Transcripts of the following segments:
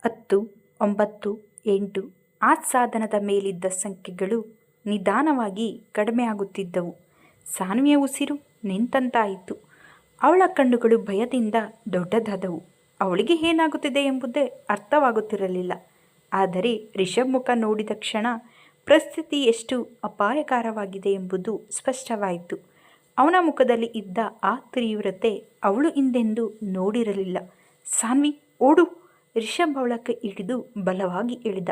10, 9, 8 ಆ ಸಾಧನದ ಮೇಲಿದ್ದ ಸಂಖ್ಯೆಗಳು ನಿಧಾನವಾಗಿ ಕಡಿಮೆಯಾಗುತ್ತಿದ್ದವು. ಸಾನ್ವಿಯ ಉಸಿರು ನಿಂತಂತಾಯಿತು. ಅವಳ ಕಣ್ಣುಗಳು ಭಯದಿಂದ ದೊಡ್ಡದಾದವು. ಅವಳಿಗೆ ಏನಾಗುತ್ತಿದೆ ಎಂಬುದೇ ಅರ್ಥವಾಗುತ್ತಿರಲಿಲ್ಲ. ಆದರೆ ರಿಷಬ್ ಮುಖ ನೋಡಿದ ಕ್ಷಣ ಪರಿಸ್ಥಿತಿ ಎಷ್ಟು ಅಪಾಯಕರವಾಗಿದೆ ಎಂಬುದು ಸ್ಪಷ್ಟವಾಯಿತು. ಅವನ ಮುಖದಲ್ಲಿ ಇದ್ದ ಆ ತೀವ್ರತೆ ಅವಳು ಹಿಂದೆಂದೂ ನೋಡಿರಲಿಲ್ಲ. ಸಾನ್ವಿ, ಓಡು! ರಿಷಬ್ ಅವಳ ಕೈ ಹಿಡಿದು ಬಲವಾಗಿ ಎಳೆದ.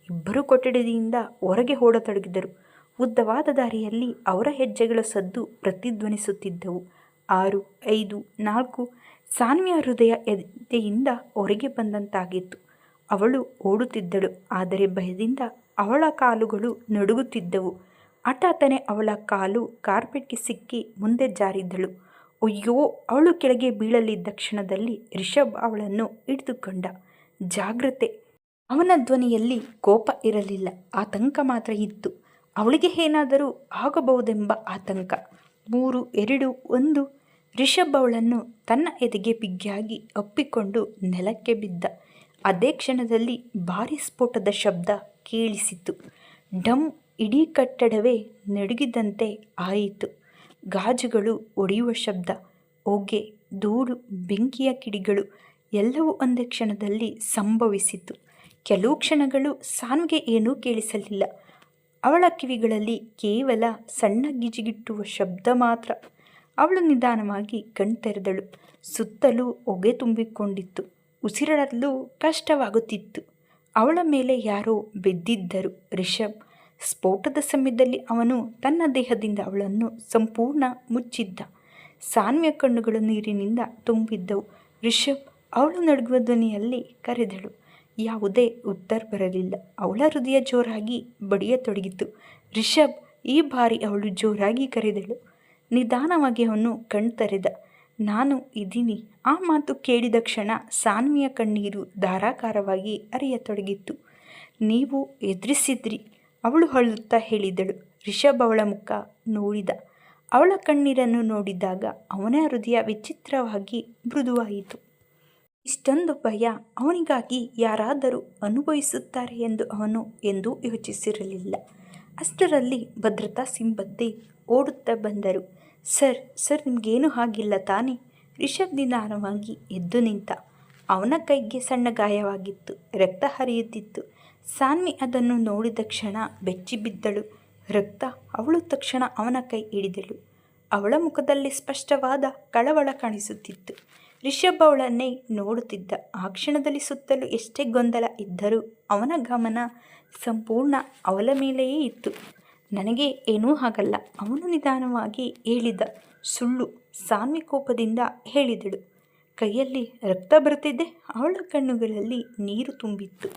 ಇಬ್ಬರೂ ಕೊಠಡಿಯಿಂದ ಹೊರಗೆ ಓಡತೊಡಗಿದರು. ಉದ್ದವಾದ ದಾರಿಯಲ್ಲಿ ಅವರ ಹೆಜ್ಜೆಗಳ ಸದ್ದು ಪ್ರತಿಧ್ವನಿಸುತ್ತಿದ್ದವು. 6, 5, 4 ಸಾನ್ವಿಯ ಹೃದಯ ಎದೆಯಿಂದ ಹೊರಗೆ ಬಂದಂತಾಗಿತ್ತು. ಅವಳು ಓಡುತ್ತಿದ್ದಳು, ಆದರೆ ಭಯದಿಂದ ಅವಳ ಕಾಲುಗಳು ನಡುಗುತ್ತಿದ್ದವು. ಹಠಾತ್ತನೆ ಅವಳ ಕಾಲು ಕಾರ್ಪೆಟ್ಗೆ ಸಿಕ್ಕಿ ಮುಂದೆ ಜಾರಿದಳು. ಅಯ್ಯೋ! ಅವಳು ಕೆಳಗೆ ಬೀಳಲಿದ್ದ ಕ್ಷಣದಲ್ಲಿ ರಿಷಬ್ ಅವಳನ್ನು ಹಿಡಿದುಕೊಂಡ. ಜಾಗ್ರತೆ! ಅವನ ಧ್ವನಿಯಲ್ಲಿ ಕೋಪ ಇರಲಿಲ್ಲ, ಆತಂಕ ಮಾತ್ರ ಇತ್ತು. ಅವಳಿಗೆ ಏನಾದರೂ ಆಗಬಹುದೆಂಬ ಆತಂಕ. 3, 2, 1 ರಿಷಬ್ ಅವಳನ್ನು ತನ್ನ ಎದೆಗೆ ಬಿಗಿಯಾಗಿ ಅಪ್ಪಿಕೊಂಡು ನೆಲಕ್ಕೆ ಬಿದ್ದ. ಅದೇ ಕ್ಷಣದಲ್ಲಿ ಭಾರೀ ಸ್ಫೋಟದ ಶಬ್ದ ಕೇಳಿಸಿತು. ಡಮ್! ಇಡೀ ಕಟ್ಟಡವೇ ನಡುಗಿದಂತೆ ಆಯಿತು. ಗಾಜುಗಳು ಒಡೆಯುವ ಶಬ್ದ, ಹೊಗೆ, ಧೂಳು, ಬೆಂಕಿಯ ಕಿಡಿಗಳು ಎಲ್ಲವೂ ಒಂದೇ ಕ್ಷಣದಲ್ಲಿ ಸಂಭವಿಸಿತು. ಕೆಲವು ಕ್ಷಣಗಳು ಸಾನ್ವಿಗೆ ಏನೂ ಕೇಳಿಸಲಿಲ್ಲ. ಅವಳ ಕಿವಿಗಳಲ್ಲಿ ಕೇವಲ ಸಣ್ಣ ಗಿಜಿಗಿಟ್ಟುವ ಶಬ್ದ ಮಾತ್ರ. ಅವಳು ನಿಧಾನವಾಗಿ ಕಣ್ತೆರೆದಳು. ಸುತ್ತಲೂ ಹೊಗೆ ತುಂಬಿಕೊಂಡಿತ್ತು. ಉಸಿರಾಡಲು ಕಷ್ಟವಾಗುತ್ತಿತ್ತು. ಅವಳ ಮೇಲೆ ಯಾರೋ ಬಿದ್ದಿದ್ದರು. ರಿಷಬ್! ಸ್ಫೋಟದ ಸಮಯದಲ್ಲಿ ಅವನು ತನ್ನ ದೇಹದಿಂದ ಅವಳನ್ನು ಸಂಪೂರ್ಣ ಮುಚ್ಚಿದ್ದ. ಸಾನ್ವಿಯ ಕಣ್ಣುಗಳು ನೀರಿನಿಂದ ತುಂಬಿದ್ದವು. ರಿಷಬ್! ಅವಳು ನಡುಗುವ ಧ್ವನಿಯಲ್ಲಿ ಕರೆದಳು. ಯಾವುದೇ ಉತ್ತರ ಬರಲಿಲ್ಲ. ಅವಳ ಹೃದಯ ಜೋರಾಗಿ ಬಡಿಯತೊಡಗಿತು. ರಿಷಬ್! ಈ ಬಾರಿ ಅವಳು ಜೋರಾಗಿ ಕರೆದಳು. ನಿಧಾನವಾಗಿ ಅವನು ಕಣ್ತೆರೆದ. ನಾನು ಇದ್ದೀನಿ. ಆ ಮಾತು ಕೇಳಿದ ಕ್ಷಣ ಸಾನ್ವಿಯ ಕಣ್ಣೀರು ಧಾರಾಕಾರವಾಗಿ ಹರಿಯತೊಡಗಿತ್ತು. ನೀವು ಎದುರಿಸಿದ್ರಿ, ಅವಳು ಅಳುತ್ತಾ ಹೇಳಿದಳು. ರಿಷಬ್ ಅವಳ ಮುಖ ನೋಡಿದ. ಅವಳ ಕಣ್ಣೀರನ್ನು ನೋಡಿದಾಗ ಅವನ ಹೃದಯ ವಿಚಿತ್ರವಾಗಿ ಮೃದುವಾಯಿತು. ಇಷ್ಟೊಂದು ಭಯ ಅವನಿಗಾಗಿ ಯಾರಾದರೂ ಅನುಭವಿಸುತ್ತಾರೆ ಎಂದು ಅವನು ಎಂದೂ ಯೋಚಿಸಿರಲಿಲ್ಲ. ಅಷ್ಟರಲ್ಲಿ ಭದ್ರತಾ ಸಿಬ್ಬಂದಿ ಓಡುತ್ತಾ ಬಂದರು. ಸರ್, ನಿಮಗೇನೂ ಆಗಿಲ್ಲ ತಾನೇ? ರಿಷಬ್ ನಿಧಾನವಾಗಿ ಎದ್ದು ನಿಂತ. ಅವನ ಕೈಗೆ ಸಣ್ಣ ಗಾಯವಾಗಿತ್ತು, ರಕ್ತ ಹರಿಯುತ್ತಿತ್ತು. ಸಾನ್ವಿ ಅದನ್ನು ನೋಡಿದ ಕ್ಷಣ ಬೆಚ್ಚಿಬಿದ್ದಳು. ರಕ್ತ! ಅವಳು ತಕ್ಷಣ ಅವನ ಕೈ ಹಿಡಿದಳು. ಅವಳ ಮುಖದಲ್ಲಿ ಸ್ಪಷ್ಟವಾದ ಕಳವಳ ಕಾಣಿಸುತ್ತಿತ್ತು. ರಿಷಬ್ ಅವಳನ್ನೇ ನೋಡುತ್ತಿದ್ದ. ಆ ಕ್ಷಣದಲ್ಲಿ ಸುತ್ತಲೂ ಎಷ್ಟೇ ಗೊಂದಲ ಇದ್ದರೂ ಅವನ ಗಮನ ಸಂಪೂರ್ಣ ಅವಳ ಮೇಲೆಯೇ ಇತ್ತು. ನನಗೆ ಏನೂ ಆಗಲ್ಲ, ಅವನು ನಿಧಾನವಾಗಿ ಹೇಳಿದ. ಸುಳ್ಳು! ಸಾನ್ವಿ ಕೋಪದಿಂದ ಹೇಳಿದಳು. ಕೈಯಲ್ಲಿ ರಕ್ತ ಬರುತ್ತಿದೆ. ಅವಳ ಕಣ್ಣುಗಳಲ್ಲಿ ನೀರು ತುಂಬಿತ್ತು.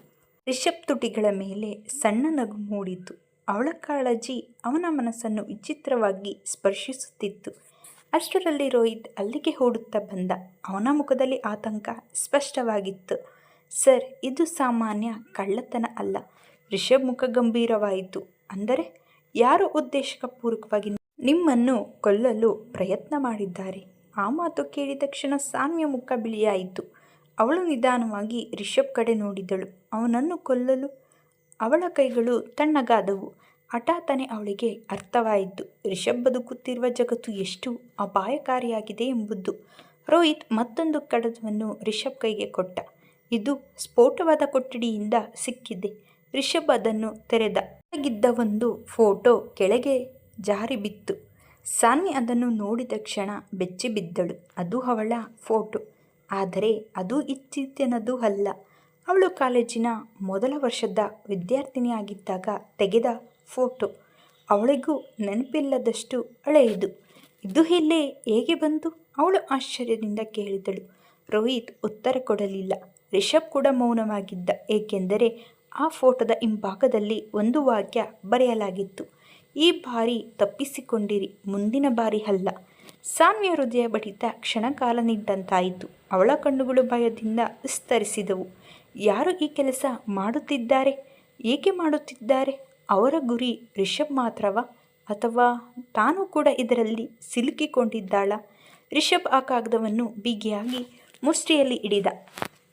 ರಿಷಬ್ ತುಟಿಗಳ ಮೇಲೆ ಸಣ್ಣ ನಗು ಮೂಡಿತು. ಅವಳ ಕಾಳಜಿ ಅವನ ಮನಸ್ಸನ್ನು ವಿಚಿತ್ರವಾಗಿ ಸ್ಪರ್ಶಿಸುತ್ತಿತ್ತು. ಅಷ್ಟರಲ್ಲಿ ರೋಹಿತ್ ಅಲ್ಲಿಗೆ ಓಡುತ್ತಾ ಬಂದ. ಅವನ ಮುಖದಲ್ಲಿ ಆತಂಕ ಸ್ಪಷ್ಟವಾಗಿತ್ತು. ಸರ್, ಇದು ಸಾಮಾನ್ಯ ಕಳ್ಳತನ ಅಲ್ಲ. ರಿಷಬ್ ಮುಖ ಗಂಭೀರವಾಯಿತು. ಅಂದರೆ ಯಾರೋ ಉದ್ದೇಶಪೂರ್ವಕವಾಗಿ ನಿಮ್ಮನ್ನು ಕೊಲ್ಲಲು ಪ್ರಯತ್ನ ಮಾಡಿದ್ದಾರೆ. ಆ ಮಾತು ಕೇಳಿದ ಕ್ಷಣ ಸಾನ್ವಿಯ ಮುಖ ಬಿಳಿಯಾಯಿತು. ಅವಳು ನಿಧಾನವಾಗಿ ರಿಷಬ್ ಕಡೆ ನೋಡಿದಳು. ಅವನನ್ನು ಕೊಲ್ಲಲು? ಅವಳ ಕೈಗಳು ತಣ್ಣಗಾದವು. ಹಠಾತ್ತನೆ ಅವಳಿಗೆ ಅರ್ಥವಾಯಿತು. ರಿಷಬ್ ಬದುಕುತ್ತಿರುವ ಜಗತ್ತು ಎಷ್ಟು ಅಪಾಯಕಾರಿಯಾಗಿದೆ ಎಂಬುದು. ರೋಹಿತ್ ಮತ್ತೊಂದು ಕಡಗವನ್ನು ರಿಷಬ್ ಕೈಗೆ ಕೊಟ್ಟ. ಇದು ಸ್ಫೋಟವಾದ ಕೊಠಡಿಯಿಂದ ಸಿಕ್ಕಿದೆ. ರಿಷಬ್ ಅದನ್ನು ತೆರೆದ. ಒಳಗಿದ್ದ ಒಂದು ಫೋಟೋ ಕೆಳಗೆ ಜಾರಿ ಬಿತ್ತು. ಸಾನ್ವಿ ಅದನ್ನು ನೋಡಿದ ಕ್ಷಣ ಬೆಚ್ಚಿಬಿದ್ದಳು. ಅದು ಅವಳ ಫೋಟೋ. ಆದರೆ ಅದು ಇತ್ತೀಚಿನದು ಅಲ್ಲ. ಅವಳು ಕಾಲೇಜಿನ ಮೊದಲ ವರ್ಷದ ವಿದ್ಯಾರ್ಥಿನಿಯಾಗಿದ್ದಾಗ ತೆಗೆದ ಫೋಟೋ. ಅವಳಿಗೂ ನೆನಪಿಲ್ಲದಷ್ಟು ಹಳೆಯದು. ಇದು ಇಲ್ಲೇ ಹೇಗೆ ಬಂತು? ಅವಳು ಆಶ್ಚರ್ಯದಿಂದ ಕೇಳಿದಳು. ರೋಹಿತ್ ಉತ್ತರ ಕೊಡಲಿಲ್ಲ. ರಿಷಬ್ ಕೂಡ ಮೌನವಾಗಿದ್ದ. ಏಕೆಂದರೆ ಆ ಫೋಟೋದ ಹಿಂಭಾಗದಲ್ಲಿ ಒಂದು ವಾಕ್ಯ ಬರೆಯಲಾಗಿತ್ತು. ಈ ಬಾರಿ ತಪ್ಪಿಸಿಕೊಂಡಿರಿ, ಮುಂದಿನ ಬಾರಿ ಅಲ್ಲ. ಸಾನ್ವಿಯ ಹೃದಯ ಬಡಿತ ಕ್ಷಣಕಾಲ ನಿಂತಂತಾಯಿತು. ಅವಳ ಕಣ್ಣುಗಳು ಭಯದಿಂದ ವಿಸ್ತರಿಸಿದವು. ಯಾರು ಈ ಕೆಲಸ ಮಾಡುತ್ತಿದ್ದಾರೆ? ಏಕೆ ಮಾಡುತ್ತಿದ್ದಾರೆ? ಅವರ ಗುರಿ ರಿಷಬ್ ಮಾತ್ರವಾ? ಅಥವಾ ತಾನು ಕೂಡ ಇದರಲ್ಲಿ ಸಿಲುಕಿಕೊಂಡಿದ್ದಾಳ? ರಿಷಬ್ ಆ ಕಾಗದವನ್ನು ಬಿಗಿಯಾಗಿ ಮುಷ್ಟಿಯಲ್ಲಿ ಹಿಡಿದ.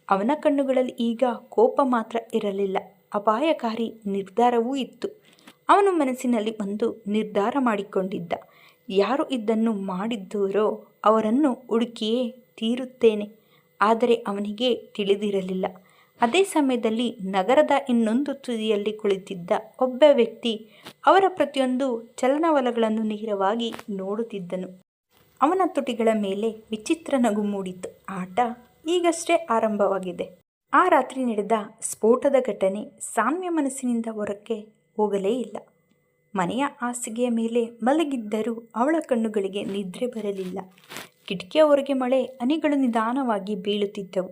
ಅವನ ಕಣ್ಣುಗಳಲ್ಲಿ ಈಗ ಕೋಪ ಮಾತ್ರ ಇರಲಿಲ್ಲ, ಅಪಾಯಕಾರಿ ನಿರ್ಧಾರವೂ ಇತ್ತು. ಅವನು ಮನಸ್ಸಿನಲ್ಲಿ ಒಂದು ನಿರ್ಧಾರ ಮಾಡಿಕೊಂಡಿದ್ದ. ಯಾರು ಇದನ್ನು ಮಾಡಿದ್ದರೋ ಅವರನ್ನು ಹುಡುಕಿಯೇ ತೀರುತ್ತೇನೆ. ಆದರೆ ಅವನಿಗೆ ತಿಳಿದಿರಲಿಲ್ಲ, ಅದೇ ಸಮಯದಲ್ಲಿ ನಗರದ ಇನ್ನೊಂದು ತುದಿಯಲ್ಲಿ ಕುಳಿತಿದ್ದ ಒಬ್ಬ ವ್ಯಕ್ತಿ ಅವರ ಪ್ರತಿಯೊಂದು ಚಲನವಲನಗಳನ್ನು ನೇರವಾಗಿ ನೋಡುತ್ತಿದ್ದನು. ಅವನ ತುಟಿಗಳ ಮೇಲೆ ವಿಚಿತ್ರ ನಗು ಮೂಡಿತು. ಆಟ ಈಗಷ್ಟೇ ಆರಂಭವಾಗಿದೆ. ಆ ರಾತ್ರಿ ನಡೆದ ಸ್ಫೋಟದ ಘಟನೆ ಸಾನ್ವಿಯ ಮನಸ್ಸಿನಿಂದ ಹೊರಕ್ಕೆ ಹೋಗಲೇ ಇಲ್ಲ. ಮನೆಯ ಹಾಸಿಗೆಯ ಮೇಲೆ ಮಲಗಿದ್ದರೂ ಅವಳ ಕಣ್ಣುಗಳಿಗೆ ನಿದ್ರೆ ಬರಲಿಲ್ಲ. ಕಿಟಕಿಯ ಹೊರಗೆ ಮಳೆ ಹನಿಗಳು ನಿಧಾನವಾಗಿ ಬೀಳುತ್ತಿದ್ದವು.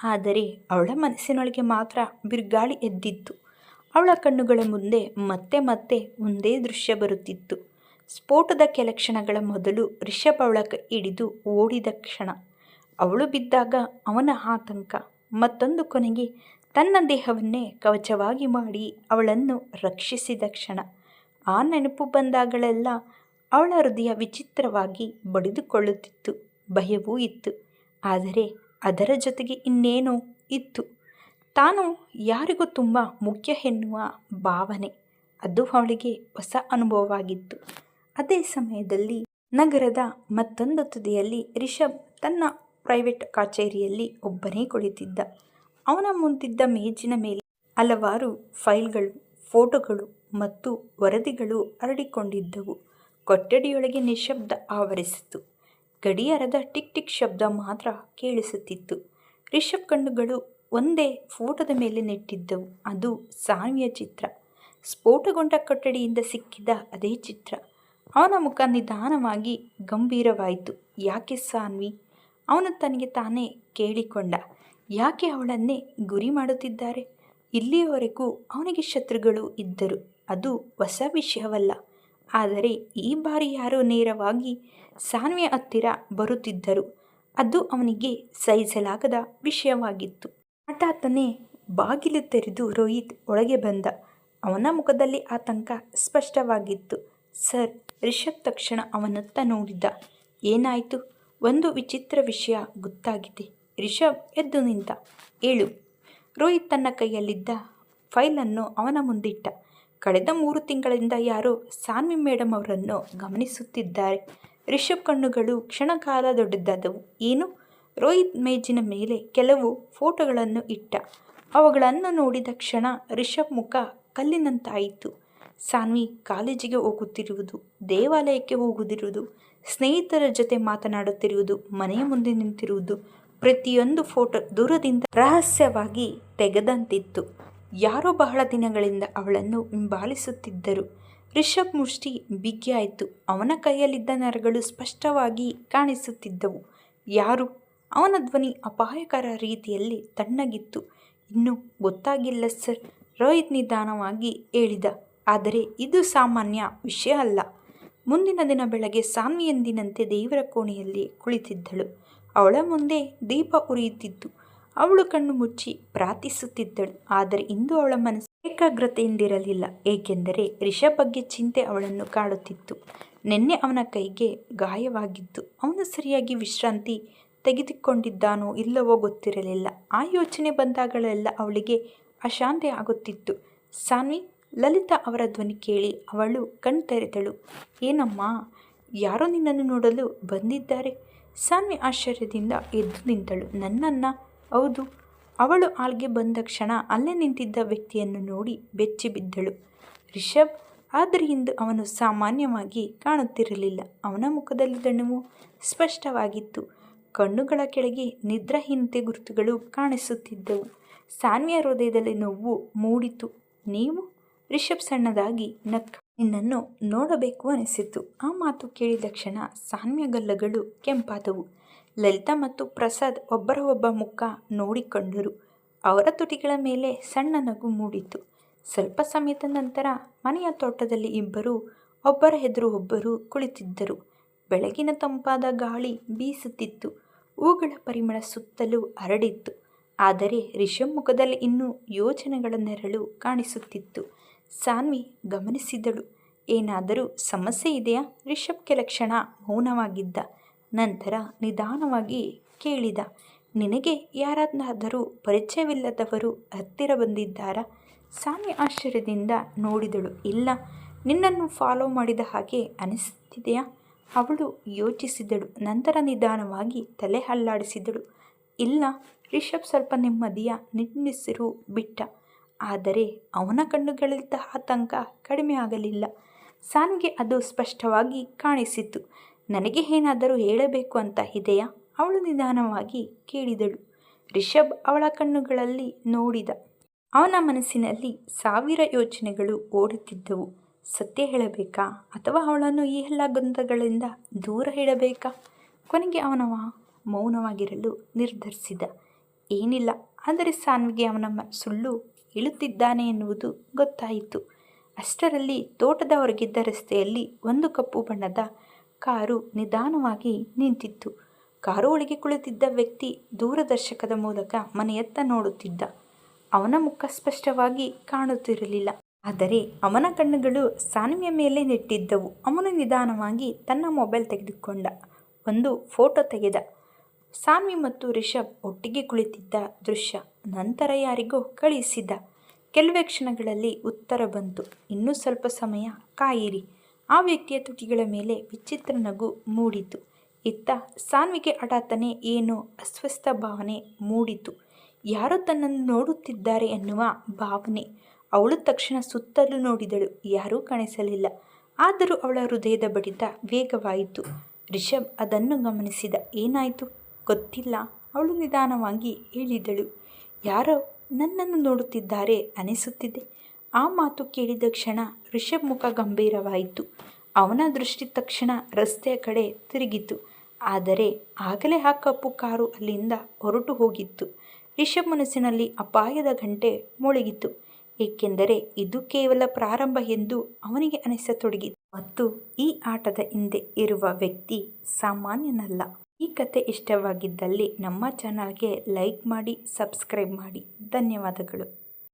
ಆದರೆ ಅವಳ ಮನಸ್ಸಿನೊಳಗೆ ಮಾತ್ರ ಬಿರುಗಾಳಿ ಎದ್ದಿತ್ತು. ಅವಳ ಕಣ್ಣುಗಳ ಮುಂದೆ ಮತ್ತೆ ಮತ್ತೆ ಒಂದೇ ದೃಶ್ಯ ಬರುತ್ತಿತ್ತು. ಸ್ಫೋಟದ ಕೆಲ ಕ್ಷಣಗಳ ಮೊದಲು ರಿಷಬ್ ಅವಳ ಕೈ ಹಿಡಿದು ಓಡಿದ ಕ್ಷಣ, ಅವಳು ಬಿದ್ದಾಗ ಅವನ ಆತಂಕ, ಮತ್ತೊಂದು ಕೊನೆಗೆ ತನ್ನ ದೇಹವನ್ನೇ ಕವಚವಾಗಿ ಮಾಡಿ ಅವಳನ್ನು ರಕ್ಷಿಸಿದ ಕ್ಷಣ. ಆ ನೆನಪು ಬಂದಾಗಲೆಲ್ಲ ಅವಳ ಹೃದಯ ವಿಚಿತ್ರವಾಗಿ ಬಡಿದುಕೊಳ್ಳುತ್ತಿತ್ತು. ಭಯವೂ ಇತ್ತು, ಆದರೆ ಅದರ ಜೊತೆಗೆ ಇನ್ನೇನೋ ಇತ್ತು. ತಾನು ಯಾರಿಗೂ ತುಂಬ ಮುಖ್ಯ ಎನ್ನುವ ಭಾವನೆ. ಅದು ಅವಳಿಗೆ ಹೊಸ ಅನುಭವವಾಗಿತ್ತು. ಅದೇ ಸಮಯದಲ್ಲಿ ನಗರದ ಮತ್ತೊಂದು ತುದಿಯಲ್ಲಿ ರಿಷಬ್ ತನ್ನ ಪ್ರೈವೇಟ್ ಕಚೇರಿಯಲ್ಲಿ ಒಬ್ಬನೇ ಕುಳಿತಿದ್ದ. ಅವನ ಮುಂದಿದ್ದ ಮೇಜಿನ ಮೇಲೆ ಹಲವಾರು ಫೈಲ್ಗಳು, ಫೋಟೋಗಳು ಮತ್ತು ವರದಿಗಳು ಹರಡಿಕೊಂಡಿದ್ದವು. ಕೊಠಡಿಯೊಳಗೆ ನಿಶಬ್ದ ಆವರಿಸಿತು. ಗಡಿಯಾರದ ಟಿಕ್ ಟಿಕ್ ಶಬ್ದ ಮಾತ್ರ ಕೇಳಿಸುತ್ತಿತ್ತು. ರಿಷಬ್ ಕಣ್ಣುಗಳು ಒಂದೇ ಫೋಟೋದ ಮೇಲೆ ನೆಟ್ಟಿದ್ದವು. ಅದು ಸಾನ್ವಿಯ ಚಿತ್ರ. ಸ್ಫೋಟಗೊಂಡ ಕೊಠಡಿಯಿಂದ ಸಿಕ್ಕಿದ ಅದೇ ಚಿತ್ರ. ಅವನ ಮುಖ ನಿಧಾನವಾಗಿ ಗಂಭೀರವಾಯಿತು. ಯಾಕೆ ಸಾನ್ವಿ? ಅವನು ತನಗೆ ತಾನೇ ಕೇಳಿಕೊಂಡ. ಯಾಕೆ ಅವಳನ್ನೇ ಗುರಿ ಮಾಡುತ್ತಿದ್ದಾರೆ? ಇಲ್ಲಿಯವರೆಗೂ ಅವನಿಗೆ ಶತ್ರುಗಳು ಇದ್ದರು, ಅದು ಹೊಸ ವಿಷಯವಲ್ಲ. ಆದರೆ ಈ ಬಾರಿ ಯಾರೋ ನೇರವಾಗಿ ಸಾನ್ವಿಯ ಹತ್ತಿರ ಬರುತ್ತಿದ್ದರು. ಅದು ಅವನಿಗೆ ಸಹಿಸಲಾಗದ ವಿಷಯವಾಗಿತ್ತು. ಹಠಾತ್ತನೆ ಬಾಗಿಲು ತೆರೆದು ರೋಹಿತ್ ಒಳಗೆ ಬಂದ. ಅವನ ಮುಖದಲ್ಲಿ ಆತಂಕ ಸ್ಪಷ್ಟವಾಗಿತ್ತು. ಸರ್, ರಿಷಬ್ ತಕ್ಷಣ ಅವನತ್ತ ನೋಡಿದ. ಏನಾಯಿತು? ಒಂದು ವಿಚಿತ್ರ ವಿಷಯ ಗೊತ್ತಾಗಿದೆ. ರಿಷಬ್ ಎದ್ದು ನಿಂತ. ಹೇಳು. ರೋಹಿತ್ ತನ್ನ ಕೈಯಲ್ಲಿದ್ದ ಫೈಲನ್ನು ಅವನ ಮುಂದಿಟ್ಟ. ಕಳೆದ 3 ತಿಂಗಳಿಂದ ಯಾರೋ ಸಾನ್ವಿ ಮೇಡಮ್ ಅವರನ್ನು ಗಮನಿಸುತ್ತಿದ್ದಾರೆ. ರಿಷಬ್ ಕಣ್ಣುಗಳು ಕ್ಷಣಕಾಲ ದೊಡ್ಡದಾದವು. ಏನು? ರೋಹಿತ್ ಮೇಜಿನ ಮೇಲೆ ಕೆಲವು ಫೋಟೋಗಳನ್ನು ಇಟ್ಟ. ಅವುಗಳನ್ನು ನೋಡಿದ ಕ್ಷಣ ರಿಷಬ್ ಮುಖ ಕಲ್ಲಿನಂತಾಯಿತು. ಸಾನ್ವಿ ಕಾಲೇಜಿಗೆ ಹೋಗುತ್ತಿರುವುದು, ದೇವಾಲಯಕ್ಕೆ ಹೋಗುತ್ತಿರುವುದು, ಸ್ನೇಹಿತರ ಜೊತೆ ಮಾತನಾಡುತ್ತಿರುವುದು, ಮನೆಯ ಮುಂದೆ ನಿಂತಿರುವುದು, ಪ್ರತಿಯೊಂದು ಫೋಟೋ ದೂರದಿಂದ ರಹಸ್ಯವಾಗಿ ತೆಗೆದಂತಿತ್ತು. ಯಾರೋ ಬಹಳ ದಿನಗಳಿಂದ ಅವಳನ್ನು ಹಿಂಬಾಲಿಸುತ್ತಿದ್ದರು. ರಿಷಬ್ ಮುಷ್ಟಿ ಬಿಗಿಯಾಯಿತು. ಅವನ ಕೈಯಲ್ಲಿದ್ದ ನರಗಳು ಸ್ಪಷ್ಟವಾಗಿ ಕಾಣಿಸುತ್ತಿದ್ದವು. ಯಾರು? ಅವನ ಧ್ವನಿ ಅಪಾಯಕರ ರೀತಿಯಲ್ಲಿ ತಣ್ಣಗಿತ್ತು. ಇನ್ನೂ ಗೊತ್ತಾಗಿಲ್ಲ ಸರ್, ರೋಹಿತ್ ನಿಧಾನವಾಗಿ ಹೇಳಿದ. ಆದರೆ ಇದು ಸಾಮಾನ್ಯ ವಿಷಯ ಅಲ್ಲ. ಮುಂದಿನ ದಿನ ಬೆಳಗ್ಗೆ ಸಾನ್ವಿ ಎಂದಿನಂತೆ ದೇವರ ಕೋಣೆಯಲ್ಲಿ ಕುಳಿತಿದ್ದಳು. ಅವಳ ಮುಂದೆ ದೀಪ ಉರಿಯುತ್ತಿತ್ತು. ಅವಳು ಕಣ್ಣು ಮುಚ್ಚಿ ಪ್ರಾರ್ಥಿಸುತ್ತಿದ್ದಳು. ಆದರೆ ಇಂದು ಅವಳ ಮನಸ್ಸು ಏಕಾಗ್ರತೆಯಿಂದಿರಲಿಲ್ಲ, ಏಕೆಂದರೆ ರಿಷಬ್ ಬಗ್ಗೆ ಚಿಂತೆ ಅವಳನ್ನು ಕಾಡುತ್ತಿತ್ತು. ನಿನ್ನೆ ಅವನ ಕೈಗೆ ಗಾಯವಾಗಿದ್ದು, ಅವನು ಸರಿಯಾಗಿ ವಿಶ್ರಾಂತಿ ತೆಗೆದುಕೊಂಡಿದ್ದಾನೋ ಇಲ್ಲವೋ ಗೊತ್ತಿರಲಿಲ್ಲ. ಆ ಯೋಚನೆ ಬಂದಾಗಲೆಲ್ಲ ಅವಳಿಗೆ ಅಶಾಂತಿ ಆಗುತ್ತಿತ್ತು. ಸಾನ್ವಿ, ಲಲಿತಾ ಅವರ ಧ್ವನಿ ಕೇಳಿ ಅವಳು ಕಣ್ತೆರೆದಳು. ಏನಮ್ಮ, ಯಾರೋ ನಿನ್ನನ್ನು ನೋಡಲು ಬಂದಿದ್ದಾರೆ. ಸಾನ್ವಿ ಆಶ್ಚರ್ಯದಿಂದ ಎದ್ದು ನಿಂತಳು. ನನ್ನನ್ನು? ಹೌದು. ಅವಳು ಹಾಲ್ಗೆ ಬಂದ ಕ್ಷಣ ಅಲ್ಲೇ ನಿಂತಿದ್ದ ವ್ಯಕ್ತಿಯನ್ನು ನೋಡಿ ಬೆಚ್ಚಿ ಬಿದ್ದಳು. ರಿಷಬ್. ಆದರೆ ಇಂದು ಅವನು ಸಾಮಾನ್ಯವಾಗಿ ಕಾಣುತ್ತಿರಲಿಲ್ಲ. ಅವನ ಮುಖದಲ್ಲಿ ದಣಿವು ಸ್ಪಷ್ಟವಾಗಿತ್ತು. ಕಣ್ಣುಗಳ ಕೆಳಗೆ ನಿದ್ರಾಹೀನತೆ ಗುರುತುಗಳು ಕಾಣಿಸುತ್ತಿದ್ದವು. ಸಾನ್ವಿಯ ಹೃದಯದಲ್ಲಿ ನೋವು ಮೂಡಿತು. ನೀವು? ರಿಷಬ್ ಸಣ್ಣದಾಗಿ ನಕ್ಕ. ನಿನ್ನನ್ನು ನೋಡಬೇಕು ಅನಿಸಿತು. ಆ ಮಾತು ಕೇಳಿದ ಕ್ಷಣ ಸಾನ್ವಿಯ ಗಲ್ಲಗಳು ಕೆಂಪಾದವು. ಲಲಿತಾ ಮತ್ತು ಪ್ರಸಾದ್ ಒಬ್ಬರ ಮುಖ ನೋಡಿಕೊಂಡರು. ಅವರ ತುಟಿಗಳ ಮೇಲೆ ಸಣ್ಣ ನಗು ಮೂಡಿತು. ಸ್ವಲ್ಪ ಸಮಯದ ನಂತರ ಮನೆಯ ತೋಟದಲ್ಲಿ ಇಬ್ಬರು ಒಬ್ಬರ ಎದುರು ಒಬ್ಬರು ಕುಳಿತಿದ್ದರು. ಬೆಳಗಿನ ತಂಪಾದ ಗಾಳಿ ಬೀಸುತ್ತಿತ್ತು. ಹೂಗಳ ಪರಿಮಳ ಸುತ್ತಲೂ ಹರಡಿತ್ತು. ಆದರೆ ರಿಷಬ್ ಮುಖದಲ್ಲಿ ಇನ್ನೂ ಯೋಚನೆಗಳ ನೆರಳು ಕಾಣಿಸುತ್ತಿತ್ತು. ಸಾನ್ವಿ ಗಮನಿಸಿದಳು. ಏನಾದರೂ ಸಮಸ್ಯೆ ಇದೆಯಾ? ರಿಷಬ್ ಕೆಲ ಕ್ಷಣ ಮೌನವಾಗಿದ್ದ. ನಂತರ ನಿಧಾನವಾಗಿ ಕೇಳಿದ. ನಿನಗೆ ಯಾರಾದರೂ ಪರಿಚಯವಿಲ್ಲದವರು ಹತ್ತಿರ ಬಂದಿದ್ದಾರಾ? ಸಾನ್ವಿ ಆಶ್ಚರ್ಯದಿಂದ ನೋಡಿದಳು. ಇಲ್ಲ, ನಿನ್ನನ್ನು ಫಾಲೋ ಮಾಡಿದ ಹಾಗೆ ಅನಿಸುತ್ತಿದೆಯಾ? ಅವಳು ಯೋಚಿಸಿದಳು. ನಂತರ ನಿಧಾನವಾಗಿ ತಲೆ ಅಲ್ಲಾಡಿಸಿದಳು. ಇಲ್ಲ. ರಿಷಬ್ ಸ್ವಲ್ಪ ನೆಮ್ಮದಿಯ ನಿಟ್ಟುಸಿರು ಬಿಟ್ಟ. ಆದರೆ ಅವನ ಕಣ್ಣುಗಳಲ್ಲಿದ್ದ ಆತಂಕ ಕಡಿಮೆ ಆಗಲಿಲ್ಲ. ಸಾನ್ವಿಗೆ ಅದು ಸ್ಪಷ್ಟವಾಗಿ ಕಾಣಿಸಿತು. ನನಗೆ ಏನಾದರೂ ಹೇಳಬೇಕು ಅಂತ ಇದೆಯಾ? ಅವಳು ನಿಧಾನವಾಗಿ ಕೇಳಿದಳು. ರಿಷಬ್ ಅವಳ ಕಣ್ಣುಗಳಲ್ಲಿ ನೋಡಿದ. ಅವನ ಮನಸ್ಸಿನಲ್ಲಿ 1000 ಯೋಚನೆಗಳು ಓಡುತ್ತಿದ್ದವು. ಸತ್ಯ ಹೇಳಬೇಕಾ ಅಥವಾ ಅವಳನ್ನು ಈ ಎಲ್ಲ ಗೊಂದಲಗಳಿಂದ ದೂರ ಇಡಬೇಕಾ? ಕೊನೆಗೆ ಅವನ ಮೌನವಾಗಿರಲು ನಿರ್ಧರಿಸಿದ. ಏನಿಲ್ಲ, ಆದರೆ ಸಾನ್ವಿಗೆ ಅವನ ಸುಳ್ಳು ಹೇಳುತ್ತಿದ್ದಾನೆ ಎನ್ನುವುದು ಗೊತ್ತಾಯಿತು. ಅಷ್ಟರಲ್ಲಿ ತೋಟದ ಹೊರಗಿದ್ದ ರಸ್ತೆಯಲ್ಲಿ ಒಂದು ಕಪ್ಪು ಬಣ್ಣದ ಕಾರು ನಿಧಾನವಾಗಿ ನಿಂತಿತ್ತು. ಕಾರು ಒಳಗೆ ಕುಳಿತಿದ್ದ ವ್ಯಕ್ತಿ ದೂರದರ್ಶಕದ ಮೂಲಕ ಮನೆಯತ್ತ ನೋಡುತ್ತಿದ್ದ. ಅವನ ಮುಖ ಸ್ಪಷ್ಟವಾಗಿ ಕಾಣುತ್ತಿರಲಿಲ್ಲ, ಆದರೆ ಅವನ ಕಣ್ಣುಗಳು ಸಾನ್ವಿಯ ಮೇಲೆ ನೆಟ್ಟಿದ್ದವು. ಅವನು ನಿಧಾನವಾಗಿ ತನ್ನ ಮೊಬೈಲ್ ತೆಗೆದುಕೊಂಡ ಒಂದು ಫೋಟೋ ತೆಗೆದ. ಸಾನ್ವಿ ಮತ್ತು ರಿಷಬ್ ಒಟ್ಟಿಗೆ ಕುಳಿತಿದ್ದ ದೃಶ್ಯ. ನಂತರ ಯಾರಿಗೋ ಕಳುಹಿಸಿದ. ಕೆಲವೇ ಕ್ಷಣಗಳಲ್ಲಿ ಉತ್ತರ ಬಂತು. ಇನ್ನೂ ಸ್ವಲ್ಪ ಸಮಯ ಕಾಯಿರಿ. ಆ ವ್ಯಕ್ತಿಯ ತುಟಿಗಳ ಮೇಲೆ ವಿಚಿತ್ರ ನಗು ಮೂಡಿತು. ಇತ್ತ ಸಾನ್ವಿಗೆ ಹಠಾತ್ತನೆ ಏನೋ ಅಸ್ವಸ್ಥ ಭಾವನೆ ಮೂಡಿತು. ಯಾರೋ ತನ್ನನ್ನು ನೋಡುತ್ತಿದ್ದಾರೆ ಎನ್ನುವ ಭಾವನೆ. ಅವಳು ತಕ್ಷಣ ಸುತ್ತಲೂ ನೋಡಿದಳು. ಯಾರೂ ಕಾಣಿಸಲಿಲ್ಲ. ಆದರೂ ಅವಳ ಹೃದಯದ ಬಡಿತ ವೇಗವಾಯಿತು. ರಿಷಬ್ ಅದನ್ನು ಗಮನಿಸಿದ. ಏನಾಯಿತು? ಗೊತ್ತಿಲ್ಲ, ಅವಳು ನಿಧಾನವಾಗಿ ಹೇಳಿದಳು. ಯಾರೋ ನನ್ನನ್ನು ನೋಡುತ್ತಿದ್ದಾರೆ ಅನಿಸುತ್ತಿದೆ. ಆ ಮಾತು ಕೇಳಿದ ಕ್ಷಣ ರಿಷಬ್ ಮುಖ ಗಂಭೀರವಾಯಿತು. ಅವನ ದೃಷ್ಟಿ ತಕ್ಷಣ ರಸ್ತೆಯ ಕಡೆ ತಿರುಗಿತು. ಆದರೆ ಆಗಲೇ ಆ ಕಪ್ಪು ಕಾರು ಅಲ್ಲಿಂದ ಹೊರಟು ಹೋಗಿತ್ತು. ರಿಷಬ್ ಮನಸ್ಸಿನಲ್ಲಿ ಅಪಾಯದ ಗಂಟೆ ಮೊಳಗಿತು. ಏಕೆಂದರೆ ಇದು ಕೇವಲ ಪ್ರಾರಂಭ ಎಂದು ಅವನಿಗೆ ಅನಿಸತೊಡಗಿತು. ಮತ್ತು ಈ ಆಟದ ಹಿಂದೆ ಇರುವ ವ್ಯಕ್ತಿ ಸಾಮಾನ್ಯನಲ್ಲ. ಈ ಕತೆ ಇಷ್ಟವಾಗಿದ್ದಲ್ಲಿ ನಮ್ಮ ಚಾನಲ್ಗೆ ಲೈಕ್ ಮಾಡಿ, ಸಬ್ಸ್ಕ್ರೈಬ್ ಮಾಡಿ. ಧನ್ಯವಾದಗಳು.